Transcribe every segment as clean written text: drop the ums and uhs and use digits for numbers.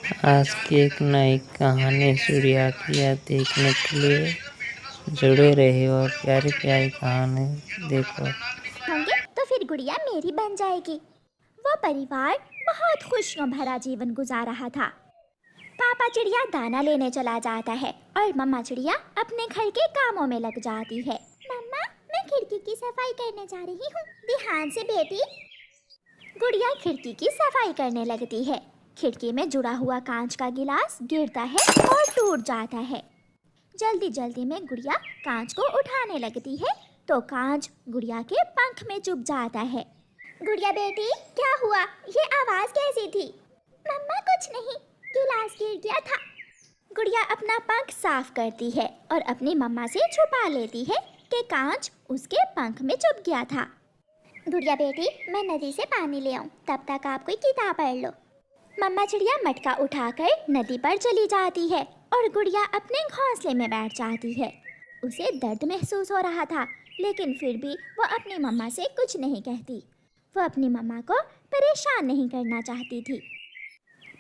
आज की एक नई कहानी सूर्या की है, देखने के लिए जुड़े रहे और प्यारी प्यारी कहानी देखो। होंगे तो फिर गुड़िया मेरी बन जाएगी। वो परिवार बहुत खुशियों भरा जीवन गुजार रहा था। पापा चिड़िया दाना लेने चला जाता है और मम्मा चिड़िया अपने घर के कामों में लग जाती है। मम्मा, मैं खिड़की की सफाई करने जा रही हूँ, ध्यान से बेटी। गुड़िया खिड़की की सफाई करने लगती है। खिड़की में जुड़ा हुआ कांच का गिलास गिरता है और टूट जाता है। जल्दी जल्दी में गुड़िया कांच को उठाने लगती है तो कांच गुड़िया के पंख में चुभ जाता है। गुड़िया बेटी, क्या हुआ? ये आवाज कैसी थी? मम्मा कुछ नहीं, गिलास गिर गया था। गुड़िया अपना पंख साफ करती है और अपनी मम्मा से छुपा लेती है कि कांच उसके पंख में चुभ गया था। गुड़िया बेटी, मैं नदी से पानी ले आऊं, तब तक आप कोई किताब पढ़ लो। मम्मा चिड़िया मटका उठाकर नदी पर चली जाती है और गुड़िया अपने घोंसले में बैठ जाती है। उसे दर्द महसूस हो रहा था, लेकिन फिर भी वो अपनी मम्मा से कुछ नहीं कहती। वो अपनी मम्मा को परेशान नहीं करना चाहती थी।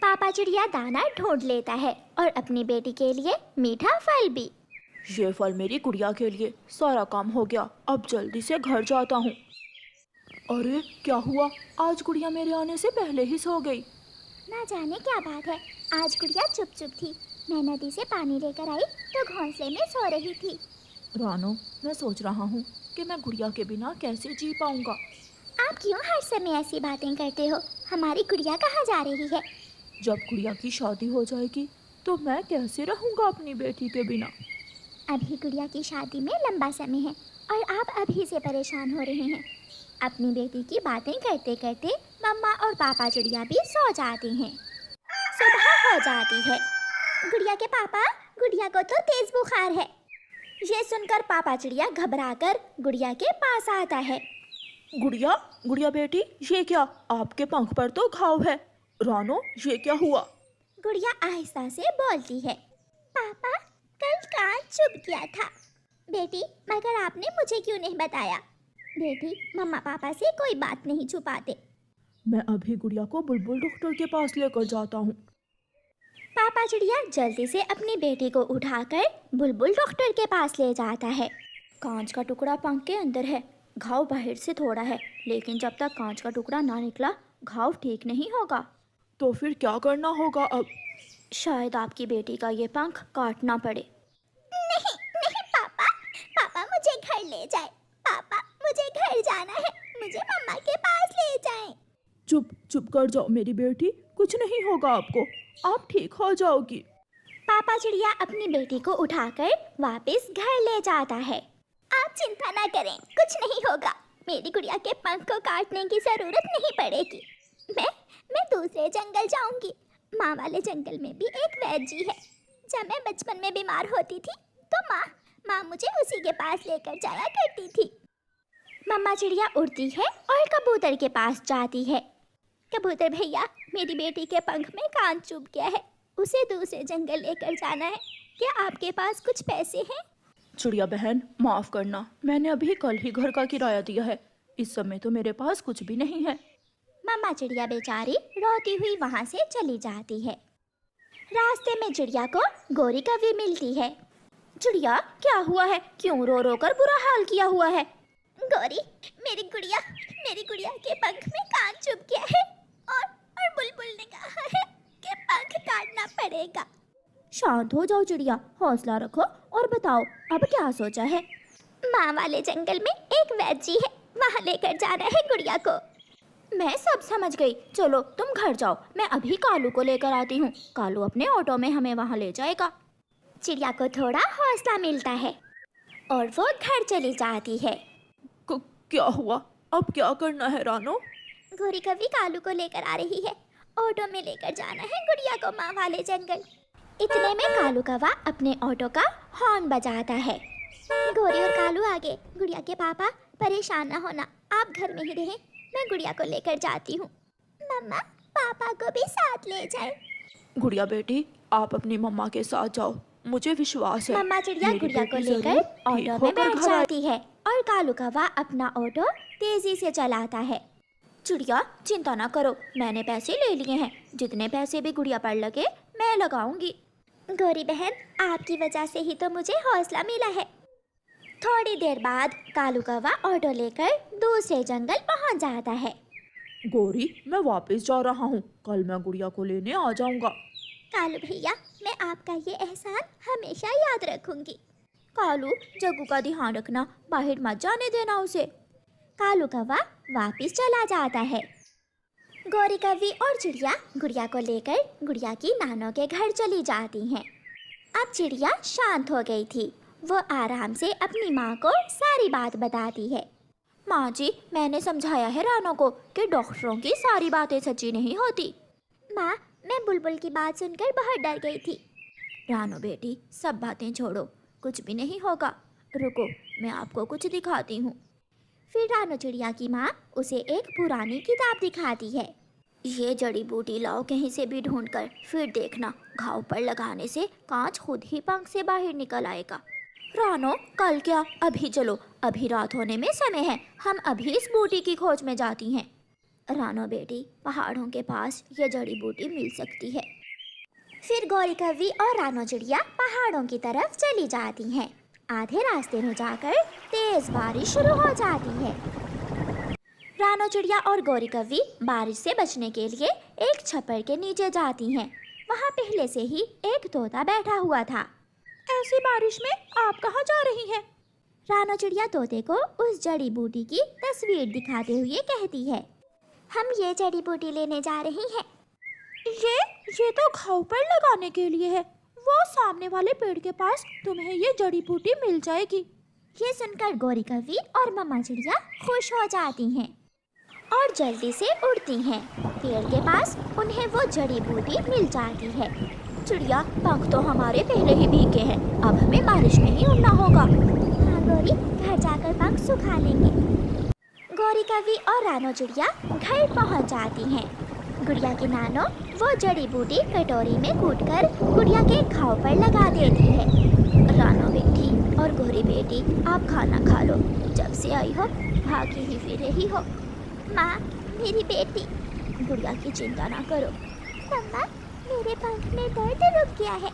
पापा चिड़िया दाना ढूंढ लेता है और अपनी बेटी के लिए मीठा फल भी। ये फल मेरी गुड़िया के लिए। सारा काम हो गया, अब जल्दी से घर जाता हूँ। अरे क्या हुआ, आज गुड़िया मेरे आने से पहले ही सो गई। ना जाने क्या बात है, आज गुड़िया चुप चुप थी। मैं नदी से पानी लेकर आई तो घोंसले में सो रही थी। रानो, मैं सोच रहा हूँ कि मैं गुड़िया के बिना कैसे जी पाऊंगा। आप क्यों हर समय ऐसी बातें करते हो? हमारी गुड़िया कहाँ जा रही है? जब गुड़िया की शादी हो जाएगी तो मैं कैसे रहूंगा अपनी बेटी के बिना। अभी गुड़िया की शादी में लंबा समय है और आप अभी से परेशान हो रहे हैं। अपनी बेटी की बातें करते करते मम्मा और पापा चिड़िया भी सो जाते हैं। सुबह हो जाती है। गुड़िया के पापा, गुड़िया को तो तेज बुखार है। ये सुनकर पापा चिड़िया घबराकर गुड़िया के पास आता है। गुड़िया, गुड़िया बेटी, ये क्या, आपके पंख पर तो घाव है। रानो, ये क्या हुआ? गुड़िया आहिस्ता से बोलती है, पापा कल कांच चुभ गया था। बेटी, मगर आपने मुझे क्यों नहीं बताया? बेटी, मम्मा पापा से कोई बात नहीं छुपाते। मैं अभी गुड़िया को बुलबुल डॉक्टर के पास लेकर जाता हूँ। पापा चिड़िया जल्दी से अपनी बेटी को उठाकर बुलबुल डॉक्टर के पास ले जाता है। कांच का टुकड़ा पंख के अंदर है, घाव बाहर से थोड़ा है, लेकिन जब तक कांच का टुकड़ा ना निकला घाव ठीक नहीं होगा। तो फिर क्या करना होगा अब? शायद आपकी बेटी का ये पंख काटना पड़े। नहीं नहीं पापा, पापा मुझे घर ले जाए। पापा, मुझे घर जाना है, मुझे मम्मा के पास ले जाएं। चुप चुप कर जाओ मेरी बेटी, कुछ नहीं होगा आपको, आप ठीक हो जाओगी। पापा चिड़िया अपनी बेटी को उठाकर वापस घर ले जाता है। आप चिंता ना करें, कुछ नहीं होगा। मेरी गुड़िया के पंख को काटने की जरूरत नहीं पड़ेगी। मैं दूसरे जंगल जाऊंगी। माँ वाले जंगल में भी एक वैद्य जी है। जब मैं बचपन में बीमार होती थी तो माँ मुझे उसी के पास लेकर जाया करती थी। मम्मा चिड़िया उड़ती है और कबूतर के पास जाती है। कबूतर भैया, मेरी बेटी के पंख में कांच चुभ गया है, उसे दूसरे जंगल लेकर जाना है। क्या आपके पास कुछ पैसे हैं? चिड़िया बहन, माफ करना, मैंने अभी कल ही घर का किराया दिया है, इस समय तो मेरे पास कुछ भी नहीं है। मम्मा चिड़िया बेचारी रोती हुई वहां से चली जाती है। रास्ते में चिड़िया को गोरी कौवी मिलती है। चिड़िया, क्या हुआ है? क्यों रो रो कर बुरा हाल किया हुआ है? गोरी, मेरी गुड़िया के पंख में कांच चुभ गया है और बुलबुल ने कहा है कि पंख काटना पड़ेगा। शांत हो जाओ चिड़िया, हौसला रखो और बताओ अब क्या सोचा है? माँ वाले जंगल में एक वैद्य जी है, वहाँ लेकर जाना है गुड़िया को। मैं सब समझ गई, चलो तुम घर जाओ, मैं अभी कालू को लेकर आती हूँ। कालू अपने ऑटो में हमें वहाँ ले जाएगा। चिड़िया को थोड़ा हौसला मिलता है और वो घर चली जाती है। क्या हुआ, अब क्या करना है रानो? गोरी कौवी कालू को लेकर आ रही है, ऑटो में लेकर जाना है गुड़िया को माँ वाले जंगल। इतने में कालू कौवा अपने ऑटो का हॉर्न बजाता है। गोरी और कालू आगे। गुड़िया के पापा, परेशान ना होना, आप घर में ही रहें, मैं गुड़िया को लेकर जाती हूँ। मम्मा, पापा को भी साथ ले जाए। गुड़िया बेटी, आप अपनी मम्मा के साथ जाओ, मुझे विश्वास है मम्मा चिड़िया मेरी गुड़िया को बेटी लेकर जरूर ऑटो ठीक में होकर बैठ घर आएगी। जाती है और कालू कौवा अपना ऑटो तेजी से चलाता है। चिड़िया चिंता ना करो, मैंने पैसे ले लिए हैं, जितने पैसे भी गुड़िया पर लगे मैं लगाऊंगी। गौरी बहन, आपकी वजह से ही तो मुझे हौसला मिला है। थोड़ी देर बाद कालू कौवा ऑटो लेकर दूसरे जंगल पहुंच जाता है। गौरी, मैं वापस जा रहा हूँ, कल मैं गुड़िया को लेने आ जाऊंगा। कालू भैया, मैं आपका ये एहसान हमेशा याद रखूंगी। कालू, जग्गू का ध्यान रखना, बाहर मत जाने देना उसे। कालू कौवा वापस चला जाता है। गौरी कौवी और चिड़िया गुड़िया को लेकर गुड़िया की नानों के घर चली जाती हैं। अब चिड़िया शांत हो गई थी। वो आराम से अपनी माँ को सारी बात बताती है। माँ जी, मैंने समझाया है रानो को कि डॉक्टरों की सारी बातें सच्ची नहीं होती। माँ, मैं बुलबुल की बात सुनकर बहुत डर गई थी। रानो बेटी, सब बातें छोड़ो, कुछ भी नहीं होगा। रुको, मैं आपको कुछ दिखाती हूँ। फिर रानो चिड़िया की माँ उसे एक पुरानी किताब दिखाती है। ये जड़ी बूटी लाओ कहीं से भी ढूंढकर, फिर देखना घाव पर लगाने से कांच खुद ही पंख से बाहर निकल आएगा। रानो, कल क्या, अभी चलो, अभी रात होने में समय है, हम अभी इस बूटी की खोज में जाती हैं। रानो बेटी, पहाड़ों के पास ये जड़ी बूटी मिल सकती है। फिर गौरी कौवी और रानो चिड़िया पहाड़ों की तरफ चली जाती हैं। आधे रास्ते में जाकर तेज बारिश शुरू हो जाती है। रानो चिड़िया और गौरी कौवी बारिश से बचने के लिए एक छप्पर के नीचे जाती हैं। वहाँ पहले से ही एक तोता बैठा हुआ था। ऐसी बारिश में आप कहाँ जा रही हैं? रानो चिड़िया तोते को उस जड़ी बूटी की तस्वीर दिखाते हुए कहती है। हम ये जड़ी बूटी लेने जा रही हैं। ये तो घाव पर लगाने के लिए है। वो सामने वाले पेड़ के पास तुम्हें ये जड़ी बूटी मिल जाएगी। ये सुनकर गौरी कौवी और मम्मा चिड़िया खुश हो जाती हैं और जल्दी से उड़ती हैं। पेड़ के पास उन्हें वो जड़ी बूटी मिल जाती है। चिड़िया, पंख तो हमारे पहले ही भीगे हैं, अब हमें बारिश में ही उड़ना होगा। हाँ गौरी, घर जाकर पंख सुखा लेंगे। गौरी कौवी और रानो चिड़िया घर पहुंच जाती हैं। गुड़िया की नानो वो जड़ी बूटी कटोरी में कूटकर गुड़िया के घाव पर लगा देती है। रानो बेटी और गौरी बेटी, आप खाना खा लो, जब से आई हो भागी ही फिर रही हो। माँ, मेरी बेटी। गुड़िया की चिंता ना करो। मम्मा, मेरे पंख में दर्द रुक गया है।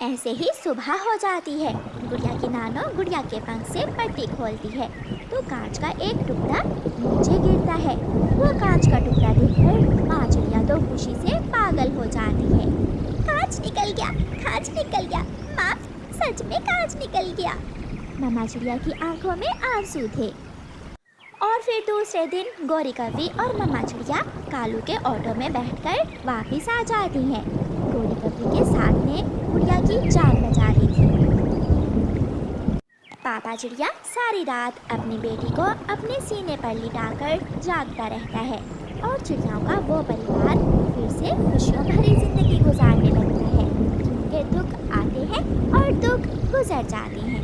ऐसे ही सुबह हो जाती है। गुड़िया की नानो गुड़िया के पंख से पट्टी खोलती है तो कांच का एक टुकड़ा नीचे गिरता है। वो कांच का टुकड़ा देखकर माँ चिड़िया तो खुशी से पागल हो जाती है। कांच निकल गया, कांच निकल गया, माँ सच में कांच निकल गया। मम्मा चिड़िया की आंखों में आंसू थे। और फिर दूसरे दिन गौरी कौवी और मम्मा चिड़िया कालू के ऑटो में बैठकर वापस आ जाती हैं। गौरी कौवी के साथ में गुड़िया की जान बचा ली थी। पापा चिड़िया सारी रात अपनी बेटी को अपने सीने पर लिटाकर जागता रहता है और चिड़ियाओं का वो परिवार फिर से खुशियों भरी जिंदगी गुजारने लगता है, क्योंकि दुख आते हैं और दुख गुजर जाते हैं।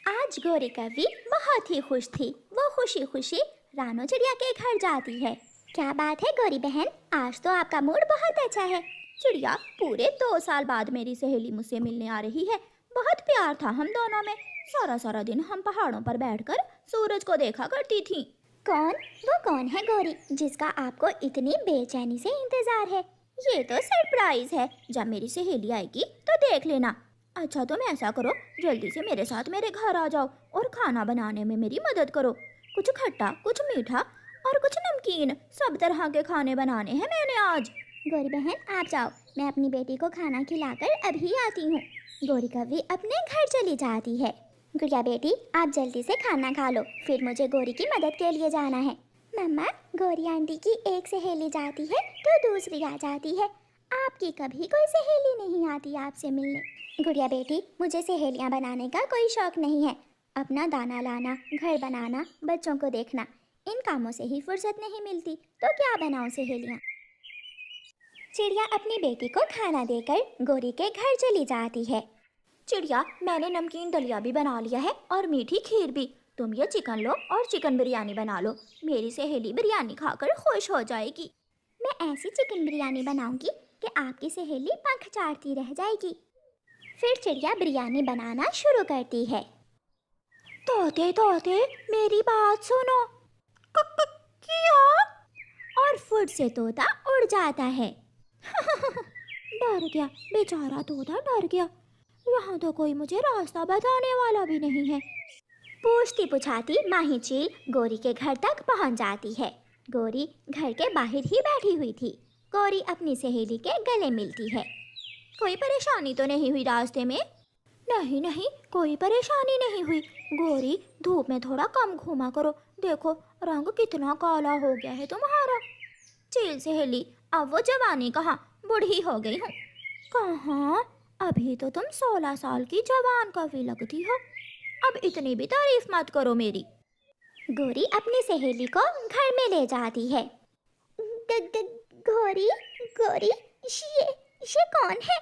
आज गौरी कौवी बहुत ही खुश थी। वो खुशी खुशी रानो चिड़िया के घर जाती है। क्या बात है गौरी बहन, आज तो आपका मूड बहुत अच्छा है। चिड़िया, पूरे 2 साल बाद मेरी सहेली मुझसे मिलने आ रही है। बहुत प्यार था हम दोनों में। सारा सारा दिन हम पहाड़ों पर बैठकर सूरज को देखा करती थी। वो कौन है गौरी, जिसका आपको इतनी बेचैनी से इंतजार है? ये तो सरप्राइज है। जब मेरी सहेली आएगी तो देख लेना। अच्छा, तुम ऐसा करो, जल्दी से मेरे साथ मेरे घर आ जाओ और खाना बनाने में मेरी मदद करो। कुछ खट्टा, कुछ मीठा और कुछ नमकीन, सब तरह के खाने बनाने हैं मैंने आज। गौरी बहन, आप जाओ, मैं अपनी बेटी को खाना खिलाकर अभी आती हूँ। गौरी कौवी अपने घर चली जाती है। गुड़िया बेटी, आप जल्दी से खाना खा लो, फिर मुझे गौरी की मदद के लिए जाना है। मम्मा, गौरी आंटी की एक सहेली जाती है तो दूसरी आ जाती है। आपकी कभी कोई सहेली नहीं आती आपसे मिलने। गुड़िया बेटी, मुझे सहेलियाँ बनाने का कोई शौक नहीं है। अपना दाना लाना, घर बनाना, बच्चों को देखना, इन कामों से ही फुर्सत नहीं मिलती, तो क्या बनाऊं सहेलियाँ। चिड़िया अपनी बेटी को खाना देकर गौरी के घर चली जाती है। चिड़िया, मैंने नमकीन दलिया भी बना लिया है और मीठी खीर भी। तुम ये चिकन लो और चिकन बिरयानी बना लो। मेरी सहेली बिरयानी खाकर खुश हो जाएगी। मैं ऐसी चिकन बिरयानी बनाऊंगी कि आपकी सहेली पंख चाटती रह जाएगी। फिर चिड़िया बिरयानी बनाना शुरू करती है। तोते तोते मेरी बात सुनो, क्या? और फुट से तोता उड़ जाता है। डर गया, बेचारा तोता डर गया। यहाँ तो कोई मुझे रास्ता बताने वाला भी नहीं है। पूछती पुछाती माही चील गोरी के घर तक पहुँच जाती है। गोरी घर के बाहर ही बैठी हुई थी। गोरी अपनी सहेली के गले मिलती है। कोई परेशानी तो नहीं हुई रास्ते में? नहीं नहीं, कोई परेशानी नहीं हुई। गोरी, धूप में थोड़ा कम घूमा करो, देखो रंग कितना काला हो गया है तुम्हारा। चील सहेली, अब वो जवानी कहाँ, बूढ़ी हो गई हूँ। कहाँ, अभी तो तुम 16 साल की जवान कवि लगती हो। अब इतनी भी तारीफ मत करो मेरी। गोरी अपनी सहेली को घर में ले जाती है। गोरी गोरी, ये कौन है?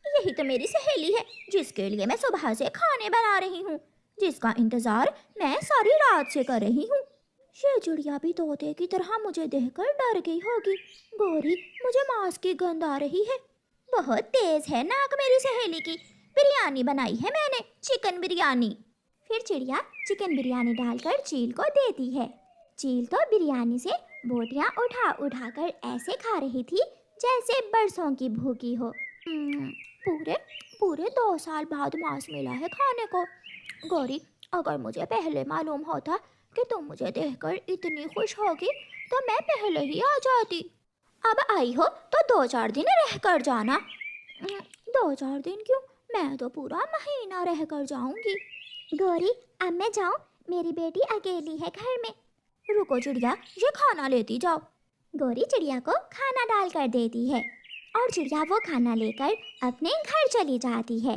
यही तो मेरी सहेली है, जिसके लिए मैं सुबह से खाने बना रही हूँ, जिसका इंतजार मैं सारी रात से कर रही हूँ। ये चिड़िया भी तोते की तरह मुझे देखकर डर गई होगी। गोरी, मुझे मांस की गंध आ रही है। बहुत तेज है नाक मेरी सहेली की। बिरयानी बनाई है मैंने, चिकन बिरयानी। फिर चिड़िया चिकन बिरयानी डालकर चील को देती है। चील तो बिरयानी से बोटियां उठा उठा कर ऐसे खा रही थी जैसे बरसों की भूखी हो। पूरे 2 साल बाद मांस मिला है खाने को। गौरी, अगर मुझे पहले मालूम होता कि तुम मुझे देखकर इतनी खुश होगी तो मैं पहले ही आ जाती। अब आई हो तो 2-4 दिन रह कर जाना। 2-4 दिन क्यों, मैं तो पूरा महीना रह कर जाऊंगी। गौरी, अब मैं जाऊं? मेरी बेटी अकेली है घर में। रुको चिड़िया, ये खाना लेती जाओ। गौरी चिड़िया को खाना डाल कर देती है और चिड़िया वो खाना लेकर अपने घर चली जाती है।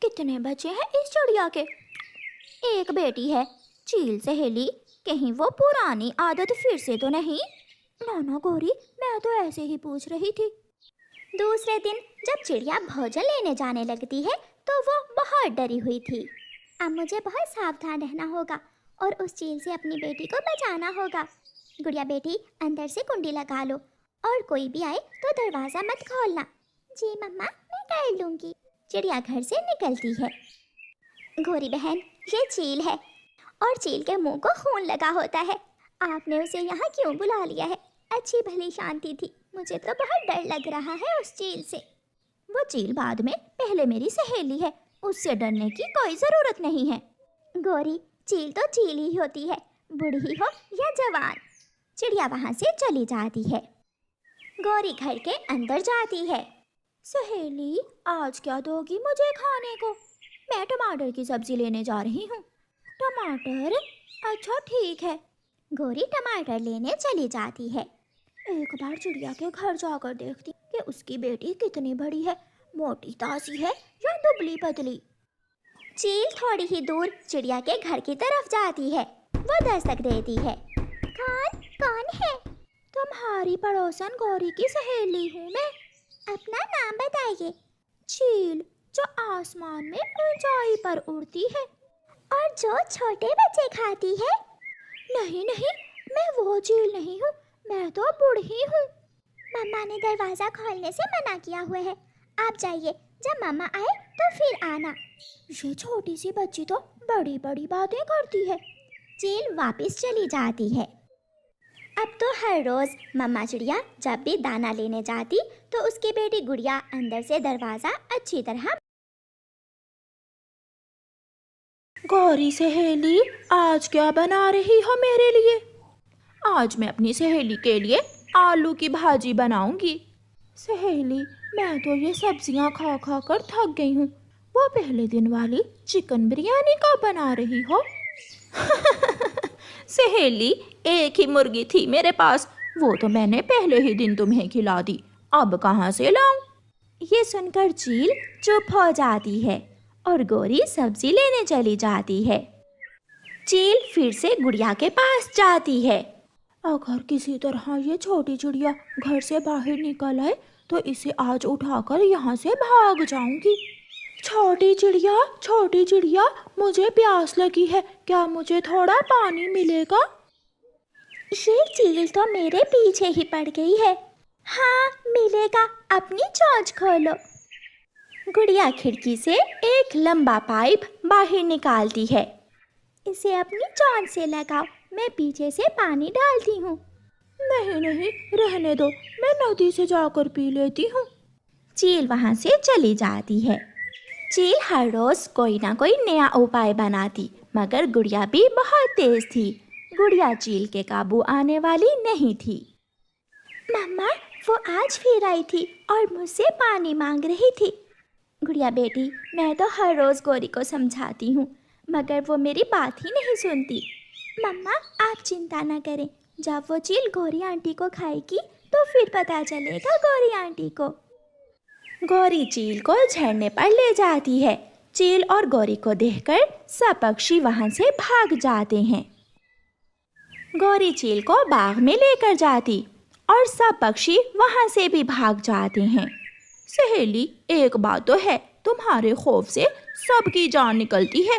कितने बच्चे हैं इस चिड़िया के? एक बेटी है। चील सहेली, कहीं वो पुरानी आदत फिर से तो नहीं? ना गौरी, मैं तो ऐसे ही पूछ रही थी। दूसरे दिन जब चिड़िया भोजन लेने जाने लगती है तो वो बहुत डरी हुई थी। अब मुझे बहुत सावधान रहना होगा और उस चील से अपनी बेटी को बचाना होगा। गुड़िया बेटी, अंदर से कुंडी लगा लो और कोई भी आए तो दरवाज़ा मत खोलना। जी मम्मा, मैं कर लूँगी। चिड़िया घर से निकलती है। गोरी बहन, ये चील है और चील के मुंह को खून लगा होता है। आपने उसे यहाँ क्यों बुला लिया है? अच्छी भली शांति थी, मुझे तो बहुत डर लग रहा है उस चील से। वो चील बाद में पहले मेरी सहेली है, उससे डरने की कोई ज़रूरत नहीं है। गोरी, चील तो चील ही होती है, बूढ़ी हो या जवान। चिड़िया वहाँ से चली जाती है। गोरी घर के अंदर जाती है। सहेली, आज क्या दोगी मुझे खाने को? मैं टमाटर की सब्जी लेने जा रही हूँ। टमाटर? अच्छा ठीक है। गोरी टमाटर लेने चली जाती है। एक बार चिड़िया के घर जाकर देखती कि उसकी बेटी कितनी बड़ी है, मोटी ताजी है या दुबली पतली। चील थोड़ी ही दूर चिड़िया के घर की तरफ जाती है। वो दस्तक देती है। कौन है? तुम्हारी पड़ोसन गौरी की सहेली हूँ मैं। अपना नाम बताइए। चील, जो आसमान में ऊंचाई पर उड़ती है और जो छोटे बच्चे खाती है। नहीं, मैं वो चील नहीं हूँ, मैं तो बूढ़ी हूँ। मम्मा ने दरवाज़ा खोलने से मना किया हुआ है। आप जाइए, जब मम्मा आए तो फिर आना। ये छोटी सी बच्ची तो बड़ी बड़ी बातें करती है। चील वापस चली जाती है। अब तो हर रोज़ मम्मा चिड़िया जब भी दाना लेने जाती तो उसकी बेटी गुड़िया अंदर से दरवाज़ा अच्छी तरह। गौरी सहेली, आज क्या बना रही हो मेरे लिए? आज मैं अपनी सहेली के लिए आलू की भाजी बनाऊंगी। सहेली, मैं तो ये सब्जियां खा खा कर थक गई हूँ। वो पहले दिन वाली चिकन बिरयानी कब बना रही हो? सहेली, एक ही मुर्गी थी मेरे पास, वो तो मैंने पहले ही दिन तुम्हें खिला दी, अब कहाँ से लाऊं? ये सुनकर चील चुप हो जाती है और गोरी सब्जी लेने चली जाती है। चील फिर से गुड़िया के पास जाती है। अगर किसी तरह ये छोटी चिड़िया घर से बाहर निकल आए तो इसे आज उठाकर यहाँ से भाग जाऊंगी। छोटी चिड़िया, मुझे प्यास लगी है, क्या मुझे थोड़ा पानी मिलेगा? ये चील तो मेरे पीछे ही पड़ गई है। हाँ मिलेगा, अपनी चोंच खोलो। गुड़िया खिड़की से एक लंबा पाइप बाहर निकालती है। इसे अपनी चोंच से लगाओ, मैं पीछे से पानी डालती हूँ। नहीं नहीं, रहने दो, मैं नदी से जाकर पी लेती हूँ। चील वहाँ से चली जाती है। चील हर रोज कोई ना कोई नया उपाय बनाती, मगर गुड़िया भी बहुत तेज थी। गुड़िया चील के काबू आने वाली नहीं थी। मम्मा, वो आज फिर आई थी और मुझसे पानी मांग रही थी। गुड़िया बेटी, मैं तो हर रोज गौरी को समझाती हूँ, मगर वो मेरी बात ही नहीं सुनती। मम्मा, आप चिंता ना करें, जब वो चील गौरी आंटी को खाएगी तो फिर पता चलेगा गौरी आंटी को। गौरी चील को झरने पर ले जाती है। चील और गौरी को देखकर सब पक्षी वहां से भाग जाते हैं। गौरी चील को बाग में लेकर जाती और सब पक्षी वहां से भी भाग जाते हैं। सहेली, एक बात तो है, तुम्हारे खौफ से सबकी जान निकलती है।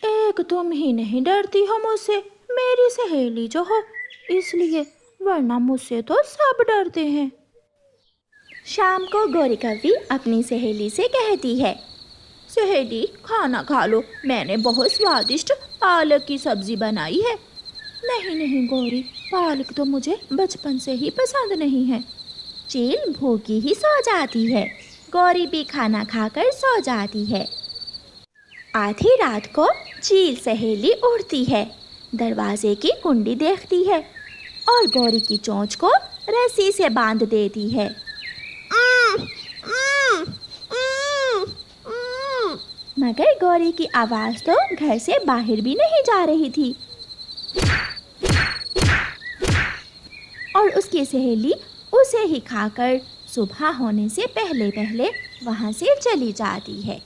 एक तुम ही नहीं डरती हो मुझसे, मेरी सहेली जो हो इसलिए, वरना मुझसे तो सब डरते हैं। शाम को गौरी कौवी अपनी सहेली से कहती है, सहेली खाना खा लो, मैंने बहुत स्वादिष्ट पालक की सब्जी बनाई है। नहीं नहीं गौरी, पालक तो मुझे बचपन से ही पसंद नहीं है। चील भूखी ही सो जाती है। गौरी भी खाना खाकर सो जाती है। आधी रात को चील सहेली उठती है, दरवाजे की कुंडी देखती है और गौरी की चोंच को रस्सी से बांध देती है। मगर गौरी की आवाज़ तो घर से बाहर भी नहीं जा रही थी और उसकी सहेली उसे ही खाकर सुबह होने से पहले पहले वहाँ से चली जाती है।